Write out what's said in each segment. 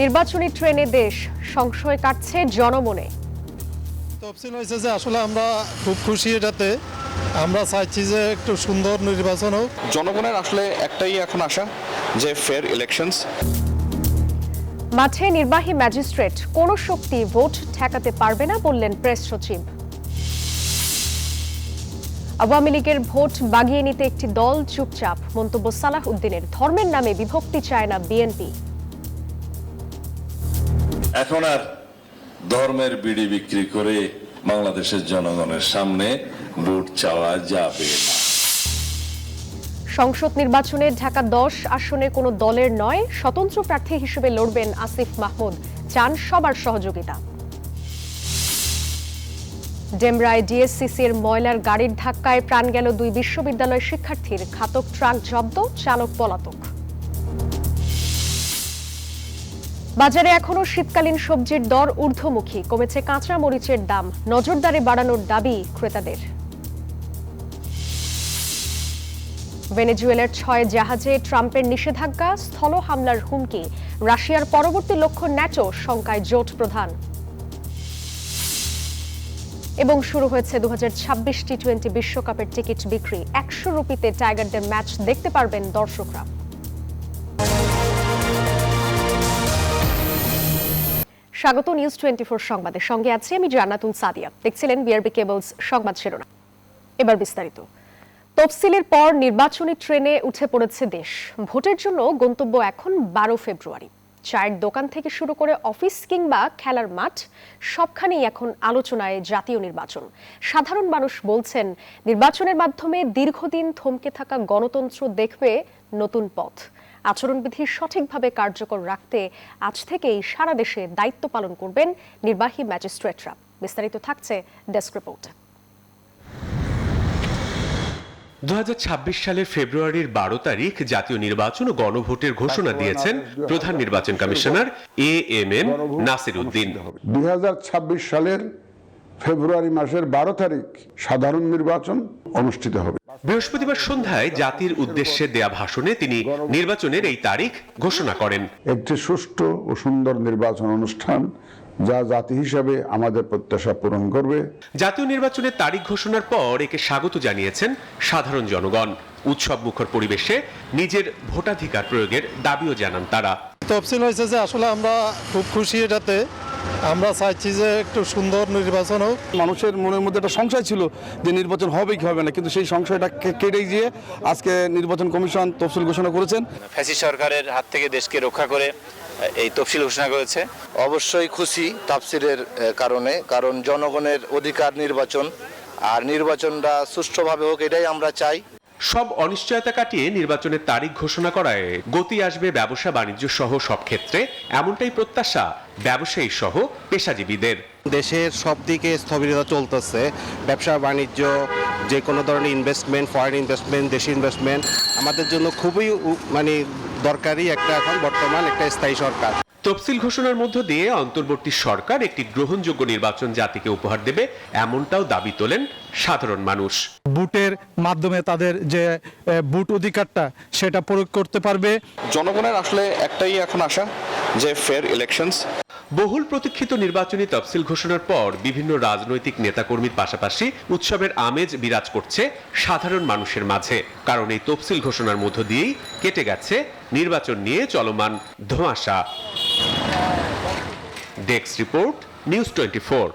নির্বাচনী ট্রেনে দেশ, সংশয় কাটছে জনমনে। তফসিল হয়েছে যে আসলে আমরা খুব খুশি এটাতে। আমরা চাইছি যে একটু সুন্দর নির্বাচন হোক। জনগণের আসলে একটাই এখন আশা যে ফেয়ার ইলেকশনস। মাঠে নির্বাহী ম্যাজিস্ট্রেট, কোনো শক্তি ভোট ঠেকাতে পারবে না বললেন প্রেস সচিব। আওয়ামী লীগের ভোট বাগিয়ে নিতে একটি দল চুপচাপ, মন্তব্য সালাহ উদ্দিনের। ধর্মের নামে বিভক্তি চায় না বিএনপি। এখন আর ধর্মের বিড়ি বিক্রি করে বাংলাদেশের জনগণের সামনে ভোট চাওয়া যাবে না। সংসদ নির্বাচনে ঢাকা 10 আসনে কোনো দলের নয়, স্বতন্ত্র প্রার্থী হিসেবে লড়বেন আসিফ মাহমুদ, চান সবার সহযোগিতা। ডেমরায় ডিএসসিসির ময়লার গাড়ির ধাক্কায় প্রাণ গেল 2 বিশ্ববিদ্যালয় শিক্ষার্থীর, ঘাতক ট্রাক জব্দ, চালক পলাতক। বাজারে এখনো শীতকালীন সবজির দর ঊর্ধ্বমুখী, কমেছে কাঁচা মরিচের দাম, নজরদারি বাড়ানোর দাবি ক্রেতাদের। ভেনেজুয়েলার 6 জাহাজে ট্রাম্পের নিষেধাজ্ঞা, স্থল হামলার হুমকি, রাশিয়ার পরবর্তী লক্ষ্য ন্যাটো, শঙ্কায় জোট প্রধান। এবং শুরু হয়েছে 2026 টি-20 বিশ্বকাপের টিকিট বিক্রি, 100 রুপিতে টাইগারদের ম্যাচ দেখতে পারবেন দর্শকরা। স্বাগত নিউজ 24 সংবাদের সঙ্গে আছি আমি জান্নাতুল সাদিয়া। দেখছিলেন বিআরবি কেবলস সংবাদ শিরোনাম। এবার বিস্তারিত। তফসিলের পর নির্বাচনী ট্রেনে উঠে পড়েছে দেশ। ভোটের জন্য গন্তব্য এখন 12 ফেব্রুয়ারি। চায়ের দোকান থেকে শুরু করে অফিস কিংবা খেলার মাঠ, সবখানেই এখন আলোচনায় জাতীয় নির্বাচন। সাধারণ মানুষ বলছেন, নির্বাচনের মাধ্যমে দীর্ঘদিন থমকে থাকা গণতন্ত্র দেখবে নতুন পথ। আচরণবিধি সঠিকভাবে কার্যকর রাখতে আজ থেকেই সারা দেশে দায়িত্ব পালন করবেন নির্বাহী ম্যাজিস্ট্রেটরা। বিস্তারিত থাকছে ডেস্ক রিপোর্টে। 2026 সালের ফেব্রুয়ারির 12 তারিখ জাতীয় নির্বাচন ও গণভোটের ঘোষণা দিয়েছেন প্রধান নির্বাচন কমিশনার এএমএম নাসির উদ্দিন। 2026 সালের ফেব্রুয়ারি মাসের 12 তারিখ সাধারণ নির্বাচন অনুষ্ঠিত হবে। বৃহস্পতিবার সন্ধ্যায় জাতির উদ্দেশ্যে দেয়া ভাষণে তিনি নির্বাচনের এই তারিখ ঘোষণা করেন। একটি সুষ্ঠু ও সুন্দর নির্বাচন অনুষ্ঠান যা জাতি হিসাবে আমাদের প্রত্যাশা পূরণ করবে। জাতীয় নির্বাচনের তারিখ ঘোষণার পর একে স্বাগত জানিয়েছেন সাধারণ জনগণ। উৎসব মুখর পরিবেশে নিজের ভোটাধিকার প্রয়োগের দাবিও জানান তারা। তফসিল হয়েছে যে আসলে আমরা খুব খুশি এটাতে। আমরা চাইছি যে একটু সুন্দর নির্বাচন হোক। মানুষের মনের মধ্যে একটা সংশয় ছিল যে নির্বাচন হবে কি হবে না, কিন্তু সেই সংশয়টা কেটে গিয়ে আজকে নির্বাচন কমিশন তফসিল ঘোষণা করেছেন। ফ্যাসিস্ট সরকারের হাত থেকে দেশকে রক্ষা করে এই তফসিল ঘোষণা করেছে। অবশ্যই খুশি তফসিলের কারণে, কারণ জনগণের অধিকার নির্বাচন, আর নির্বাচনটা সুষ্ঠুভাবে হোক এটাই আমরা চাই। সব অনিশ্চয়তা কাটিয়ে নির্বাচনের তারিখ ঘোষণা করায় গতি আসবে ব্যবসা বাণিজ্য সহ সব ক্ষেত্রে, এমনটাই প্রত্যাশা ব্যবসায়ী সহ পেশাজীবীদের। দেশের সব দিকে স্থবিরতা চলতেছে, ব্যবসা বাণিজ্য, যে কোনো ধরনের ইনভেস্টমেন্ট, ফরেন ইনভেস্টমেন্ট, দেশি ইনভেস্টমেন্ট আমাদের জন্য খুবই দরকারি একটা এখন বর্তমান একটা স্থায়ী সরকার। তফসিল ঘোষণার মধ্য দিয়ে অন্তর্বর্তী সরকার একটি গ্রহণযোগ্য নির্বাচন জাতিকে উপহার দেবে, এমনটাও দাবি তোলেন সাধারণ মানুষ। ভোটের মাধ্যমে তাদের যে ভোট অধিকারটা সেটা প্রয়োগ করতে পারবে। জনগণের আসলে একটাই এখন আশা যে ফেয়ার ইলেকশনস। বহুল প্রতীক্ষিত নির্বাচনী তফসিল ঘোষণার পর বিভিন্ন রাজনৈতিক নেতাকর্মীর পাশাপাশি উৎসবের আমেজ বিরাজ করছে সাধারণ মানুষের মাঝে, কারণ এই তফসিল ঘোষণার মধ্য দিয়েই কেটে গেছে নির্বাচন নিয়ে চলমান ধোঁয়াশা। Desk report, news 24।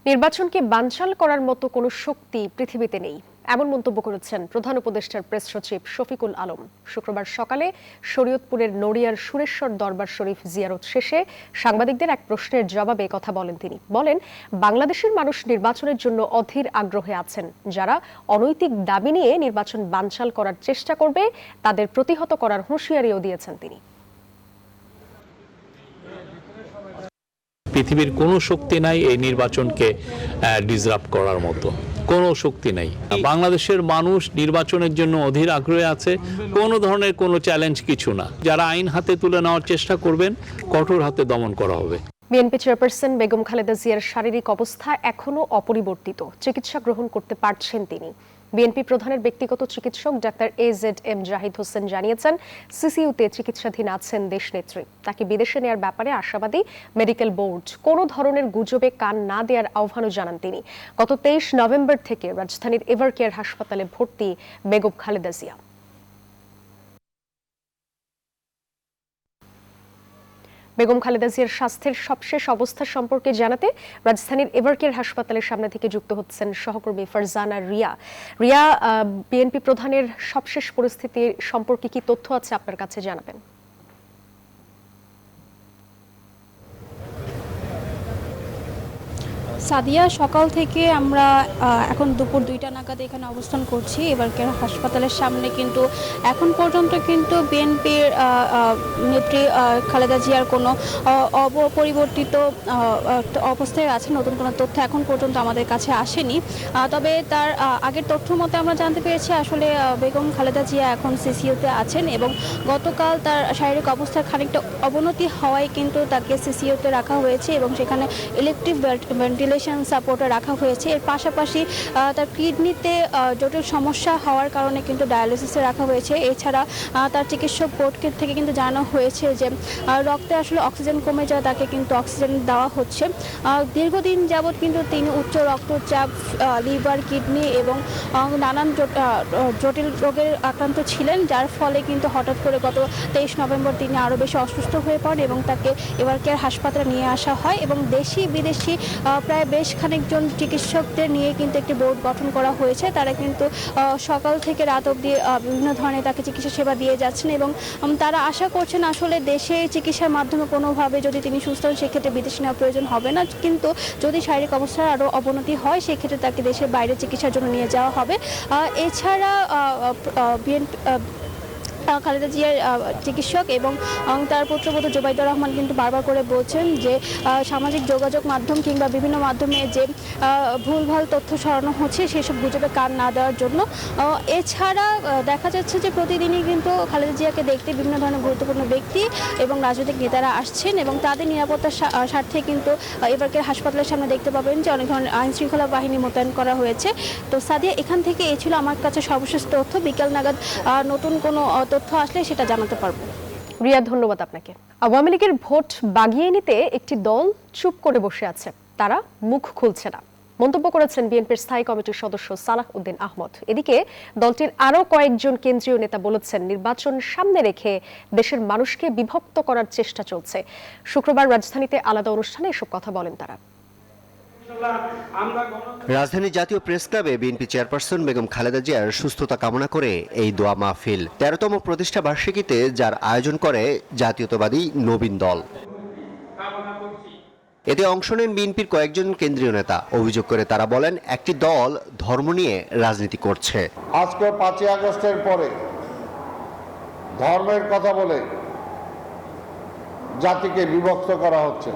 নির্বাচনকে বানচাল করার মতো কোনো শক্তি পৃথিবীতে নেই, এমন মন্তব্য করেছেন প্রধান উপদেষ্টার প্রেস সচিব শফিকুল আলম। শুক্রবার সকালে শরীয়তপুরের নড়িয়ার সুরেশ্বর দরবার শরীফ জিয়ারত শেষে সাংবাদিকদের এক প্রশ্নের জবাবে কথা বলেন তিনি। বলেন, বাংলাদেশের মানুষ নির্বাচনের জন্য অধীর আগ্রহে আছেন। যারা অনৈতিক দাবি নিয়ে নির্বাচন বানচাল করার চেষ্টা করবে তাদের প্রতিহত করার হুঁশিয়ারিও দিয়েছেন তিনি। পৃথিবীর কোনো শক্তি নাই এই নির্বাচনকে ডিসরাপ্ট করার মতো, কোনো শক্তি নাই। বাংলাদেশের মানুষ নির্বাচনের জন্য অধীর আগ্রহে আছে, কোনো ধরনের কোনো চ্যালেঞ্জ কিছু না। যারা আইন হাতে তুলে নেওয়ার চেষ্টা করবেন কঠোর হাতে দমন করা হবে। বিএনপি চেয়ারপারসন বেগম খালেদা জিয়ার শারীরিক অবস্থা এখনো অপরিবর্তিত, চিকিৎসা গ্রহণ করতে পারছেন তিনি। বিএনপি প্রধানের ব্যক্তিগত চিকিৎসক ডাক্তার AZM জাহিদ হোসেন জানিয়েছেন, সিসিইউতে চিকিৎসাধীন আছেন দেশনেত্রী। তাকে বিদেশে নেয়ার ব্যাপারে আশাবাদী মেডিকেল বোর্ড। কোনো ধরনের গুজবে কান না দেওয়ার আহ্বানও জানান তিনি। গত 23 নভেম্বর থেকে রাজধানীর এভারকেয়ার হাসপাতালে ভর্তি বেগম খালেদা জিয়া। বেগম খালেদা জিয়ার স্বাস্থ্যের সবশেষ অবস্থা সম্পর্কে জানাতে রাজধানীর এভারকেয়ার হাসপাতালের সামনে থেকে যুক্ত হচ্ছেন সহকর্মী ফারজানা রিয়া। রিয়া, বিএনপি প্রধানের সবশেষ পরিস্থিতি সম্পর্কে কি তথ্য আছে আপনার কাছে জানাবেন? সাদিয়া, সকাল থেকে আমরা এখন দুপুর 2টা নাগাদ এখানে অবস্থান করছি এভারকেয়ার হাসপাতালের সামনে। কিন্তু এখন পর্যন্ত কিন্তু বিএনপির নেত্রী খালেদা জিয়ার কোনো অপরিবর্তিত অবস্থায় আছে, নতুন কোনো তথ্য এখন পর্যন্ত আমাদের কাছে আসেনি। তবে তার আগের তথ্য মতে আমরা জানতে পেরেছি আসলে বেগম খালেদা জিয়া এখন সিসিইউতে আছেন এবং গতকাল তার শারীরিক অবস্থার খানিকটা অবনতি হওয়ায় কিন্তু তাকে সিসিইউতে রাখা হয়েছে এবং সেখানে ইলেকট্রিক ভেন্টিলেশন সাপোর্টে রাখা হয়েছে। এর পাশাপাশি তার কিডনিতে জটিল সমস্যা হওয়ার কারণে কিন্তু ডায়ালিসিসে রাখা হয়েছে। এছাড়া তার চিকিৎসক বোর্ড থেকে কিন্তু জানানো হয়েছে যে রক্তে আসলে অক্সিজেন কমে যায়, তাকে কিন্তু অক্সিজেন দেওয়া হচ্ছে। দীর্ঘদিন যাবৎ কিন্তু তিনি উচ্চ রক্তচাপ, লিভার, কিডনি এবং নানান জটিল রোগের আক্রান্ত ছিলেন, যার ফলে কিন্তু হঠাৎ করে গত 23 নভেম্বর তিনি আরও বেশি অসুস্থ হয়ে পড়েন এবং তাকে এভারকেয়ার হাসপাতালে নিয়ে আসা হয় এবং দেশি বিদেশি প্রায় বেশ খানিকজন চিকিৎসকদের নিয়ে কিন্তু একটি বোর্ড গঠন করা হয়েছে। তারা কিন্তু সকাল থেকে রাত অবধি বিভিন্ন ধরনের তাকে চিকিৎসা সেবা দিয়ে যাচ্ছেন এবং তারা আশা করছেন আসলে দেশে চিকিৎসার মাধ্যমে কোনোভাবে যদি তিনি সুস্থ হন সেক্ষেত্রে বিদেশে নেওয়ার প্রয়োজন হবে না, কিন্তু যদি শারীরিক অবস্থার আরও অবনতি হয় সেক্ষেত্রে তাকে দেশের বাইরে চিকিৎসার জন্য নিয়ে যাওয়া হবে। এছাড়া বিএনপি খালেদা জিয়ার চিকিৎসক এবং তার পুত্রবধূ জুবাইদুর রহমান কিন্তু বারবার করে বলছেন যে সামাজিক যোগাযোগ মাধ্যম কিংবা বিভিন্ন মাধ্যমে যে ভুলভাল তথ্য ছড়ানো হচ্ছে সেসব গুজবে কান না দেওয়ার জন্য। এছাড়া দেখা যাচ্ছে যে প্রতিদিনই কিন্তু খালেদা জিয়াকে দেখতে বিভিন্ন ধরনের গুরুত্বপূর্ণ ব্যক্তি এবং রাজনৈতিক নেতারা আসছেন এবং তাদের নিরাপত্তার স্বার্থে কিন্তু এভারকেয়ার হাসপাতালের সামনে দেখতে পাবেন যে অনেক ধরনের আইনশৃঙ্খলা বাহিনী মোতায়েন করা হয়েছে। তো সাদিয়া, এখান থেকে এই ছিল আমার কাছে সর্বশেষ তথ্য। বিকেল নাগাদ নতুন কোনো তথ্য আসলে সেটা জানাতে পারবো। রিয়া, ধন্যবাদ আপনাকে। আওয়ামী লীগের ভোট বাগিয়ে নিতে একটি দল চুপ করে বসে আছে, তারা মুখ খুলছে না, মন্তব্য করেছেন বিএনপির স্থায়ী কমিটির সদস্য সালাহ উদ্দিন আহমদ। এদিকে দলটির আরও কয়েকজন কেন্দ্রীয় নেতা বলেছেন, নির্বাচন সামনে রেখে দেশের মানুষকে বিভক্ত করার চেষ্টা চলছে। শুক্রবার রাজধানীতে আলাদা অনুষ্ঠানে এসব কথা বলেন তারা। রাজধানী জাতীয় প্রেস ক্লাবে বিএনপি চেয়ারপারসন বেগম খালেদা জিয়ার সুস্থতা কামনা করে এই দোয়া মাহফিল 13তম প্রতিষ্ঠা বার্ষিকীতে যার আয়োজন করে জাতীয়তাবাদী নবীন দল। এতে অংশ নেন বিএনপির কয়েকজন কেন্দ্রীয় নেতা। অভিযোগ করে তারা বলেন, একটি দল ধর্ম নিয়ে রাজনীতি করছে। আজকে 5ই আগস্টের পরে ধর্মের কথা বলে জাতিকে বিভক্ত করা হচ্ছে,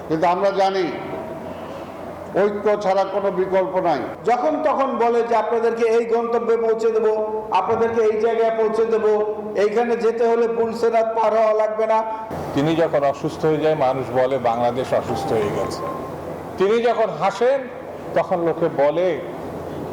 কিন্তু আমরা জানি ঐক্য ছাড়া কোনো বিকল্প নাই। যখন তখন বলে যে আপনাদেরকে এই গন্তব্যে পৌঁছে দেব, আপনাদেরকে এই জায়গায় পৌঁছে দেব, এইখানে যেতে হলে পুলসেরাত পার হওয়া লাগবে না। তিনি যখন অসুস্থ হয়ে যায় মানুষ বলে বাংলাদেশ অসুস্থ হয়ে গেছে। তিনি যখন হাসেন তখন লোকে বলে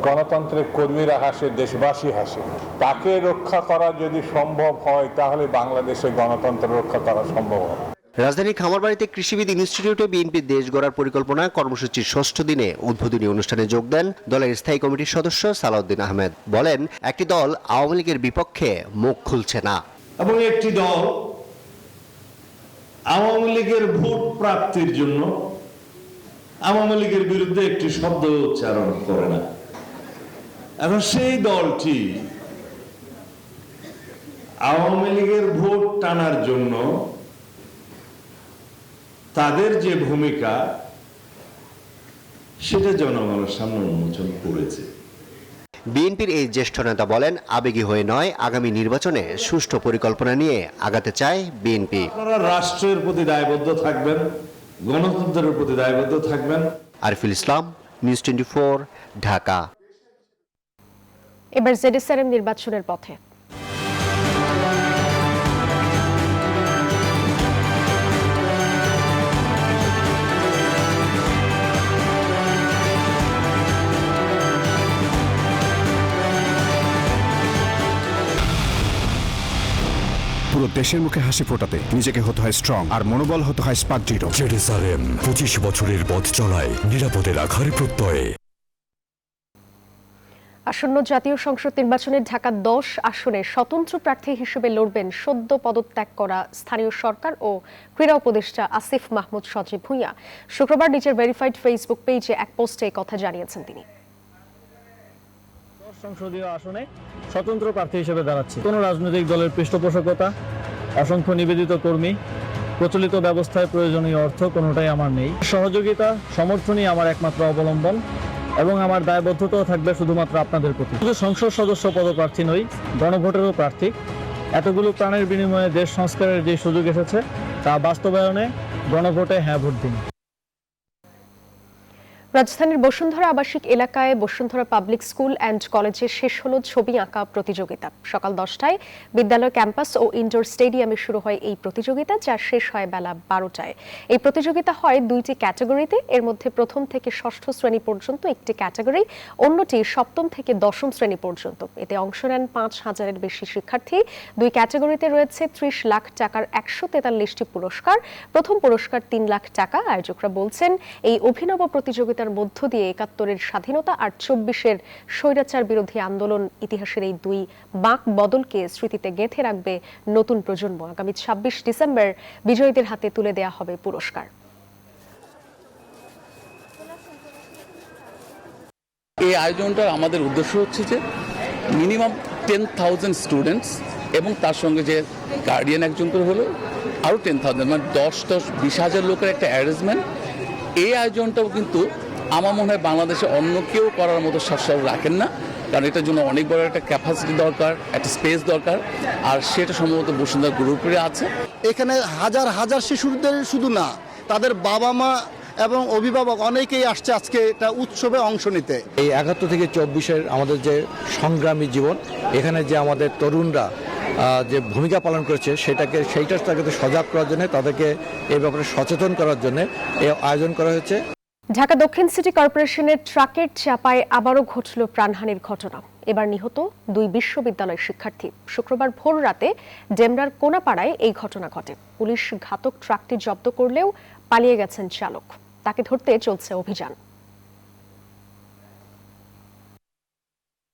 গণতন্ত্রের কর্মীরা হাসে, দেশবাসী হাসে। তাকে রক্ষা করা যদি সম্ভব হয় তাহলে বাংলাদেশে গণতন্ত্র রক্ষা করা সম্ভব হবে। রাজধানীর খামারবাড়িতে কৃষিবিদ ইনস্টিটিউটে বিএনপির দেশ গড়ার পরিকল্পনা কর্মসূচির 6ষ্ঠ দিনে উদ্বোধনী অনুষ্ঠানে যোগ দেন দলের স্থায়ী কমিটির সদস্য সালাউদ্দিন আহমেদ। বলেন, একটি দল আওয়ামী লীগের বিপক্ষে মুখ খুলছে না এবং একটি দল আওয়ামী লীগের ভোট প্রাপ্তির জন্য আওয়ামী লীগের বিরুদ্ধে একটি শব্দ উচ্চারণ করে না। এখন সেই দলটি আওয়ামী লীগের ভোট টানার জন্য তাদের যে ভূমিকা সেটা জনগণের সামনে উন্মোচন করেছে। বিএনপির এই জ্যেষ্ঠ নেতা বলেন, আবেগী হয়ে নয়, আগামী নির্বাচনে সুষ্ঠু পরিকল্পনা নিয়ে আগাতে চায় বিএনপি। আপনারা রাষ্ট্রের প্রতি দায়বদ্ধ থাকবেন, গণতন্ত্রের প্রতি দায়বদ্ধ থাকবেন। আরিফুল ইসলাম, নিউজ 24, ঢাকা। এবার জেডিসির নির্বাচনের পথে। দেশের মুখে হাসি ফোটাতে নিজেকে হতে হয় স্ট্রং আর মনোবল হতে হয় স্পার্ক জিরো। জেডএসআরএম 25 বছরের পথ চলায় নিরাপদে রাখার প্রত্যয়ে। আসন্ন জাতীয় সংসদ নির্বাচনে ঢাকা 10 আসনে স্বতন্ত্র প্রার্থী হিসেবে লড়বেন সদ্য পদত্যাগ করা স্থানীয় সরকার ও ক্রীড়া উপদেষ্টা আসিফ মাহমুদ সজীব ভুঁইয়া। শুক্রবার নিজের ভেরিফাইড ফেসবুক পেজে এক পোস্টে কথা জানিয়েছেন তিনি। সংসদীয় আসনে স্বতন্ত্র প্রার্থী হিসেবে দাঁড়াচ্ছি। কোনো রাজনৈতিক দলের পৃষ্ঠপোষকতা, অসংখ্য নিবেদিত কর্মী, প্রচলিত ব্যবস্থায় প্রয়োজনীয় অর্থ কোনোটাই আমার নেই। সহযোগিতা, সমর্থনই আমার একমাত্র অবলম্বন এবং আমার দায়বদ্ধতাও থাকবে শুধুমাত্র আপনাদের প্রতি। শুধু সংসদ সদস্য পদপ্রার্থী নই, গণভোটেরও প্রার্থী। এতগুলো প্রাণের বিনিময়ে দেশ সংস্কারের যে সুযোগ এসেছে তা বাস্তবায়নে গণভোটে হ্যাঁ ভোট দিন। রাজধানীর বসুন্ধরা আবাসিক এলাকায় বসুন্ধরা পাবলিক স্কুল অ্যান্ড কলেজে শেষ হলো ছবি আঁকা প্রতিযোগিতা। সকাল 10টায় বিদ্যালয় ক্যাম্পাস ও ইনডোর স্টেডিয়ামে শুরু হয় এই প্রতিযোগিতা, যা শেষ হয় বেলা 12টায়। এই প্রতিযোগিতা হয় 2টি ক্যাটাগরিতে। এর মধ্যে প্রথম থেকে ষষ্ঠ শ্রেণী পর্যন্ত একটি ক্যাটাগরি, অন্যটি সপ্তম থেকে দশম শ্রেণী পর্যন্ত। এতে অংশ নেন 5,000-এর বেশি শিক্ষার্থী। 2 ক্যাটাগরিতে রয়েছে 30 লাখ টাকার 143টি পুরস্কার। প্রথম পুরস্কার 3 লাখ টাকা। আয়োজকরা বলছেন, এই অভিনব প্রতিযোগিতা মধ্য দিয়ে 71-এর স্বাধীনতা আর 24-এর স্বৈরাচার বিরোধী আন্দোলন ইতিহাসের এই 2 বাঁক বদলকে স্মৃতিতে গেঁথে রাখবে নতুন প্রজন্ম। আগামী 26 ডিসেম্বর বিজয়ীদের হাতে তুলে দেয়া হবে পুরস্কার। এই আয়োজনটা আমাদের উদ্দেশ্য হচ্ছে যে মিনিমাম 10,000 স্টুডেন্টস এবং তার সঙ্গে যে গার্ডিয়ান একজন করে হলো আরও 10,000, মানে 10-20,000 লোকের একটা অ্যারেঞ্জমেন্ট। এই আয়োজনটাও কিন্তু আমার মনে হয় বাংলাদেশে অন্য কেউ করার মতো সাহস রাখেন না, কারণ এটার জন্য অনেক বড় একটা ক্যাপাসিটি দরকার, একটা স্পেস দরকার, আর সেটা সম্ভবত বসুন্ধরা গ্রুপে আছে। এখানে হাজার হাজার শিশুদের শুধু না, তাদের বাবা মা এবং অভিভাবক অনেকেই আসছে আজকে এটা উৎসবে অংশ নিতে। এই 71 থেকে 24-এর আমাদের যে সংগ্রামী জীবন, এখানে যে আমাদের তরুণরা যে ভূমিকা পালন করেছে সেইটাকে সজাগ করার জন্য, তাদেরকে এই ব্যাপারে সচেতন করার জন্য এই আয়োজন করা হয়েছে। ঢাকা দক্ষিণ সিটি কর্পোরেশনের ট্রাকের চাপায় আবারও ঘটল প্রাণহানির ঘটনা। এবার নিহত 2 বিশ্ববিদ্যালয় শিক্ষার্থী। শুক্রবার ভোর রাতে ডেমরার কোনাপাড়ায় এই ঘটনা ঘটে। পুলিশ ঘাতক ট্রাকটি জব্দ করলেও পালিয়ে গেছেন চালক। তাকে ধরতে চলছে অভিযান।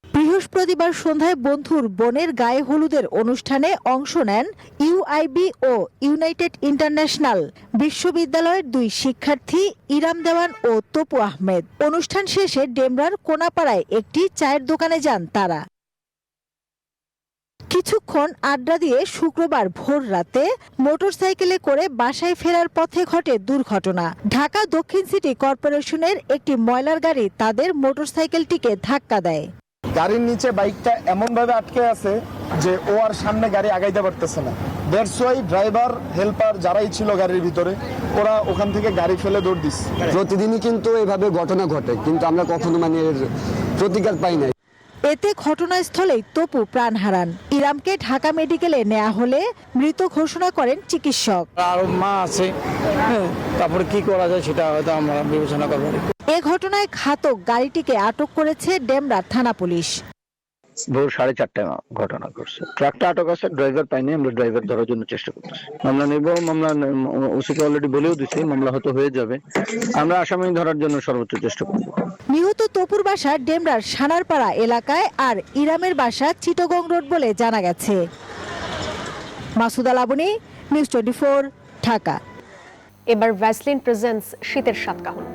বৃহস্পতিবার সন্ধ্যায় বন্ধুর বোনের গায়ে হলুদের অনুষ্ঠানে অংশ নেন ইউআইবি ও ইউনাইটেড ইন্টারন্যাশনাল বিশ্ববিদ্যালয়ের 2 শিক্ষার্থী ইরাম দেওয়ান ও তপু আহমেদ। অনুষ্ঠান শেষে ডেমরার কোনাপাড়ায় একটি চায়ের দোকানে যান তারা। কিছুক্ষণ আড্ডা দিয়ে শুক্রবার ভোর রাতে মোটরসাইকেলে করে বাসায় ফেরার পথে ঘটে দুর্ঘটনা। ঢাকা দক্ষিণ সিটি কর্পোরেশনের একটি ময়লার গাড়ি তাদের মোটরসাইকেলটিকে ধাক্কা দেয়। গাড়ির নিচে বাইকটা এমন ভাবে আটকে আছে যে ও আর সামনে গাড়ি আগাইতে পারতেছে না। দ্যাটস ওয়াই ড্রাইভার হেল্পার যারাই ছিল গাড়ির ভিতরে, ওরা ওখান থেকে গাড়ি ফেলে দৌড় দিচ্ছে। প্রতিদিনই কিন্তু এভাবে ঘটনা ঘটে, কিন্তু আমরা কখনো এর প্রতিকার পাই না। এতে ঘটনাস্থলেই তপু প্রাণ হারান। ইরামকে ঢাকা মেডিকেলে নেওয়া হলে মৃত ঘোষণা করেন চিকিৎসক। আর মা আছে, তারপরে কি করা যায় সেটা হয়তো আমরা বিবেচনা করব। এ ঘটনায় ঘাতক গাড়িটিকে আটক করেছে ডেমরা থানা পুলিশ। ভোর 4:30টায় ঘটনা ঘটছে। ট্রাকটা আটক আছে, ড্রাইভার পাইনি। আমরা ড্রাইভার ধরার জন্য চেষ্টা করতেছি। মামলা নেব, মামলা ওসিকে অলরেডি বলেও দিছি, মামলা হয়তো হয়ে যাবে। আমরা আসামি ধরার জন্য সর্বোচ্চ চেষ্টা করব। নিহত তপুর বাসা ডেমরার সানারপাড়া এলাকায়, আর ইরামের বাসা চিটগং রোড বলে জানা গেছে। মাসুদা লাবনী, নিউজ 24, ঢাকা। এবার ভ্যাসলিন প্রেজেন্টস শীতের সাতকাহন।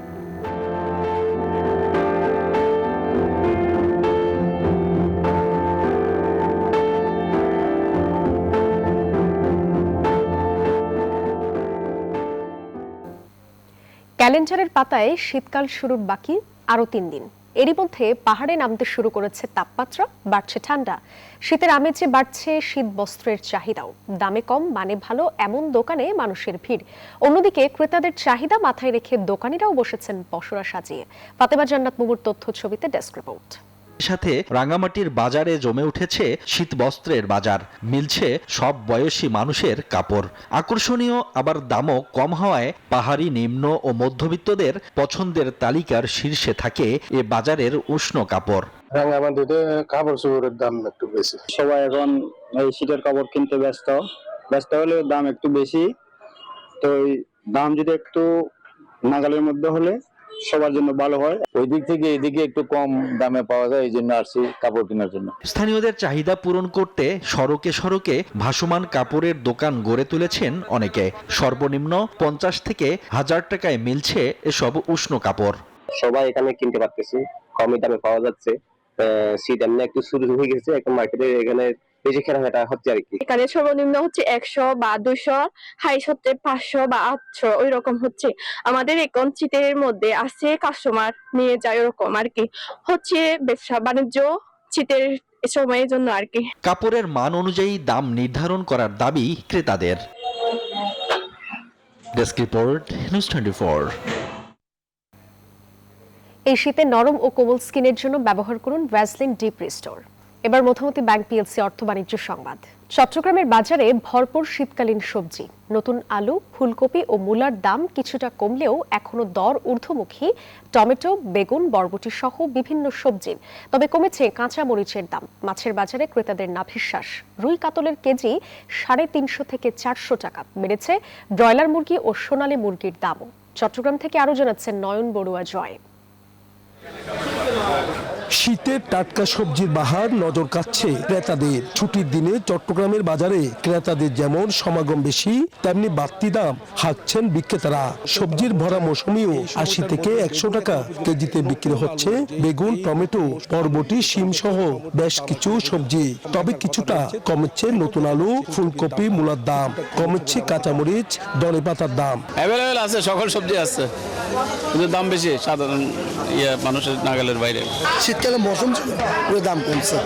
ক্যালেন্ডারের পাতায় শীতকাল শুরুর বাকি আরও 3 দিন। এরই মধ্যে পাহাড়ে নামতে শুরু করেছে তাপমাত্রা, বাড়ছে ঠান্ডা। শীতের আমেজে বাড়ছে শীত বস্ত্রের চাহিদাও। দামে কম, মানে ভালো এমন দোকানে মানুষের ভিড়। অন্যদিকে ক্রেতাদের চাহিদা মাথায় রেখে দোকানিরাও বসেছেন পসরা সাজিয়ে। ফাতেমা জান্নাত মুমুর তথ্য ছবিতে ডেস্ক রিপোর্ট। সাথে রাঙামাটির বাজারে জমে উঠেছে শীত বস্ত্রের বাজার। মিলছে সব বয়সী মানুষের কাপড়। আকর্ষণীয় আবার দামও কম হওয়ায় পাহাড়ি, নিম্ন ও মধ্যবিত্তদের পছন্দের তালিকার শীর্ষে থাকে এ বাজারের উষ্ণ কাপড়। রাঙামাটিতে কাপড় চোপড়ের দাম একটু বেশি। সবাই এখন এই শীতের কাপড় কিনতে ব্যস্ত। ব্যস্ত হলে দাম একটু বেশি, তো দাম যদি একটু নাগালের মধ্যে হলে সবার জন্য ভালো হয়। ওই দিক থেকে এদিকে একটু কম দামে পাওয়া যায়, এই জন্য আসছি কাপড় কেনার জন্য। স্থানীয়দের চাহিদা পূরণ করতে সড়কে সড়কে ভাসমান কাপড়ের দোকান গড়ে তুলেছেন অনেকে। সর্বনিম্ন 50 থেকে 1000 টাকায় মিলছে এসব উষ্ণ কাপড়। সবাই এখানে কিনতে পারতেছে, কমই দামে পাওয়া যাচ্ছে। শীত এমনি একটু শুরু হয়ে গেছে, এখন মার্কেটে এখানে বেশি কেনাকাটা হচ্ছে আর কি। এখানে সর্বনিম্ন হচ্ছে 100 বা 200, হাইস হচ্ছে 500 বা 800, ওই রকম হচ্ছে। আমাদের এখন শীতের মধ্যে আছে কাস্টমার নিয়ে যায়, ওরকম আর কি হচ্ছে ব্যবসা বাণিজ্য শীতের সময়ের জন্য আর কি। কাপড়ের মান অনুযায়ী দাম নির্ধারণ করার দাবি ক্রেতাদের। Desk report, news 24। এই শীতে নরম ও কোমল স্কিনের জন্য ব্যবহার করুন ভ্যাসলিন ডিপ রিস্টোর। এবার মধুমতি ব্যাংক পিএলসি অর্থ বাণিজ্য সংবাদ। চট্টগ্রামের বাজারে ভরপুর শীতকালীন সবজি। নতুন আলু, ফুলকপি ও মূলার দাম কিছুটা কমলেও এখনো দর ঊর্ধ্বমুখী টমেটো, বেগুন, বরবটি সহ বিভিন্ন সবজির। তবে কমেছে কাঁচা মরিচের দাম। মাছের বাজারে ক্রেতাদের নাভিশ্বাস। রুই কাতলের কেজি 350 থেকে 400 টাকা। বেড়েছে ব্রয়লার মুরগি ও সোনালী মুরগির দামও। চট্টগ্রাম থেকে আরো জানাচ্ছেন নয়ন বড়ুয়া জয়। শীতের টাটকা সবজির বাহার নজর কাটছে ক্রেতাদের। ছুটির দিনে চট্টগ্রামের বাজারে ক্রেতাদের যেমন সমাগম বেশি, তেমনি বাড়তি দাম হাঁকছেন বিক্রেতারা। সবজির ভরা মৌসুমিও 80 থেকে 100 টাকা কেজিতে বিক্রি হচ্ছে বেগুন, টমেটো, বরবটি, শিম সহ বেশ কিছু সবজি। তবে কিছুটা কমেছে নতুন আলু, ফুলকপি, মূলার দাম। কমেছে কাঁচামরিচ, ধনেপাতার দাম। অ্যাভেলেবেল আছে, সকল সবজি আছে, কিন্তু দাম বেশি সাধারণ মানুষের নাগালের বাইরে। শীতকালে মৌসুম ছিল, ওর দাম কমছে,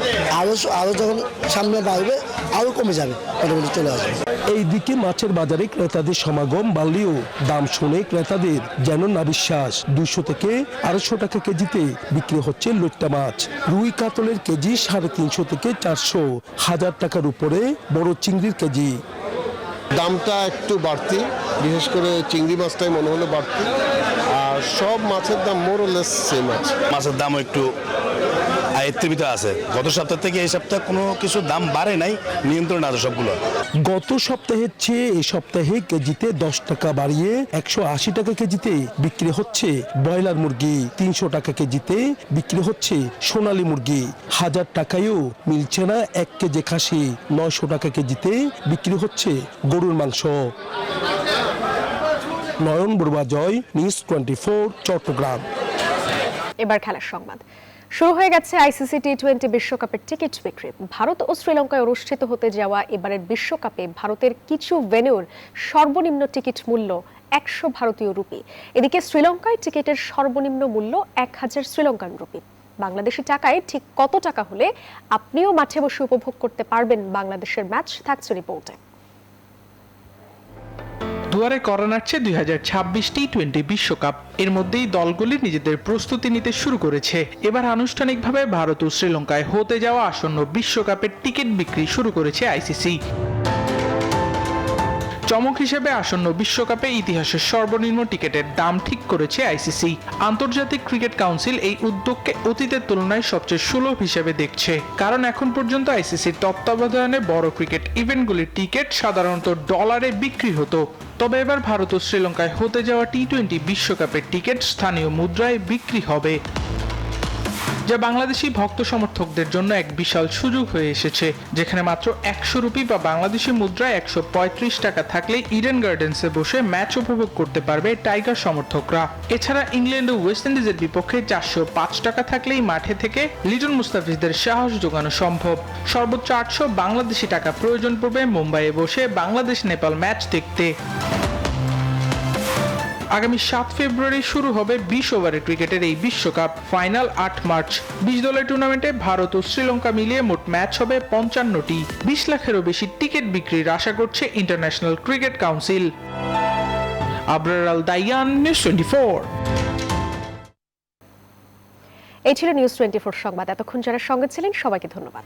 আরো যখন সামনে বাড়বে আরো কমে যাবে, মোটামুটি চলে আসবে। এইদিকে মাছের বাজারে ক্রেতাদের সমাগম বাড়লেও দাম শুনে ক্রেতাদের যেন নাবিশ্বাস। 200 থেকে 250 টাকা কেজিতে বিক্রি হচ্ছে লইট্টা মাছ। রুই কাতলের কেজি 350 থেকে 400, 1000 টাকার উপরে বড় চিংড়ির কেজি। দামটা একটু বাড়তি, বিশেষ করে চিংড়ি মাছটাই মনে হলো বাড়তি, আর সব মাছের দাম মোর ও লেস সেম আছে। মাছের দামও একটু আয়ত্তের ভিতরে আছে। গত সপ্তাহ থেকে এই সপ্তাহে কোনো কিছু দাম বাড়ে নাই, নিয়ন্ত্রণ আছে সবগুলো। গত সপ্তাহের চেয়ে এই সপ্তাহে কেজিতে 10 টাকা বাড়িয়ে 180 টাকা কেজিতে বিক্রি হচ্ছে ব্রয়লার মুরগি। 300 টাকা কেজিতে বিক্রি হচ্ছে সোনালী মুরগি। 1000 টাকায়ও মিলছে না 1 কেজি খাসি। 900 টাকা কেজিতে বিক্রি হচ্ছে গরুর মাংস। নয়ন বড়ুয়া জয়, নিউজ 24, চট্টগ্রাম। এবার খেলার সংবাদ। শুরু হয়ে গেছে আইসিসি টি20 বিশ্বকাপের টিকিট বিক্রি। ভারত ও শ্রীলঙ্কায় অনুষ্ঠিত হতে যাওয়া এবারের বিশ্বকাপে ভারতের কিছু ভেন্যুর সর্বনিম্ন টিকিট মূল্য 100 ভারতীয় রুপি। এদিকে শ্রীলঙ্কায় টিকিটের সর্বনিম্ন মূল্য 1000 শ্রীলঙ্কান রুপি। বাংলাদেশি টাকায় ঠিক কত টাকা হলে আপনিও মাঠে বসে উপভোগ করতে পারবেন বাংলাদেশের ম্যাচ, থাকছে রিপোর্টে। দুয়ারে করা নাড়ছে 2026 টি20 বিশ্বকাপ। এর মধ্যেই দলগুলি নিজেদের প্রস্তুতি নিতে শুরু করেছে। এবার আনুষ্ঠানিকভাবে ভারত ও শ্রীলঙ্কায় হতে যাওয়া আসন্ন বিশ্বকাপের টিকিট বিক্রি শুরু করেছে আইসিসি। চমক হিসেবে আসন্ন বিশ্বকাপে ইতিহাসের সর্বনিম্ন টিকিটের দাম ঠিক করেছে আইসিসি। আন্তর্জাতিক ক্রিকেট কাউন্সিল এই উদ্যোগকে অতীতের তুলনায় সবচেয়ে সুলভ হিসেবে দেখছে, কারণ এখন পর্যন্ত আইসিসির তত্ত্বাবধানে বড় ক্রিকেট ইভেন্টগুলির টিকিট সাধারণত ডলারে বিক্রি হতো। তবে এবার ভারত ও শ্রীলঙ্কায় হতে যাওয়া টি20 বিশ্বকাপের টিকিট স্থানীয় মুদ্রায় বিক্রি হবে, যা বাংলাদেশি ভক্ত সমর্থকদের জন্য এক বিশাল সুযোগ হয়ে এসেছে। যেখানে মাত্র 100 রুপি বা বাংলাদেশি মুদ্রায় 135 টাকা থাকলে ইডেন গার্ডেন্সে বসে ম্যাচ উপভোগ করতে পারবে টাইগার সমর্থকরা। এছাড়া ইংল্যান্ড ও ওয়েস্ট ইন্ডিজের বিপক্ষে 405 টাকা থাকলেই মাঠে থেকে লিটন মুস্তাফিজদের সাহস জোগানো সম্ভব। সর্বোচ্চ 800 বাংলাদেশি টাকা প্রয়োজন পড়বে মুম্বাইয়ে বসে বাংলাদেশ নেপাল ম্যাচ দেখতে। আগামী 7 ফেব্রুয়ারি শুরু হবে 20 ওভারের ক্রিকেটের এই বিশ্বকাপ। Final 8 March. 20 দলের টুর্নামেন্টে ভারত ও শ্রীলঙ্কা মিলিয়ে মোট ম্যাচ হবে 55টি। 20 লাখেরও বেশি টিকিট বিক্রির আশা করছে ইন্টারন্যাশনাল ক্রিকেট কাউন্সিল। আবরার আল দাইয়ান, নিউজ 24। এই ছিল নিউজ 24 সংবাদ। এতক্ষণ যারা সঙ্গে ছিলেন সবাইকে ধন্যবাদ।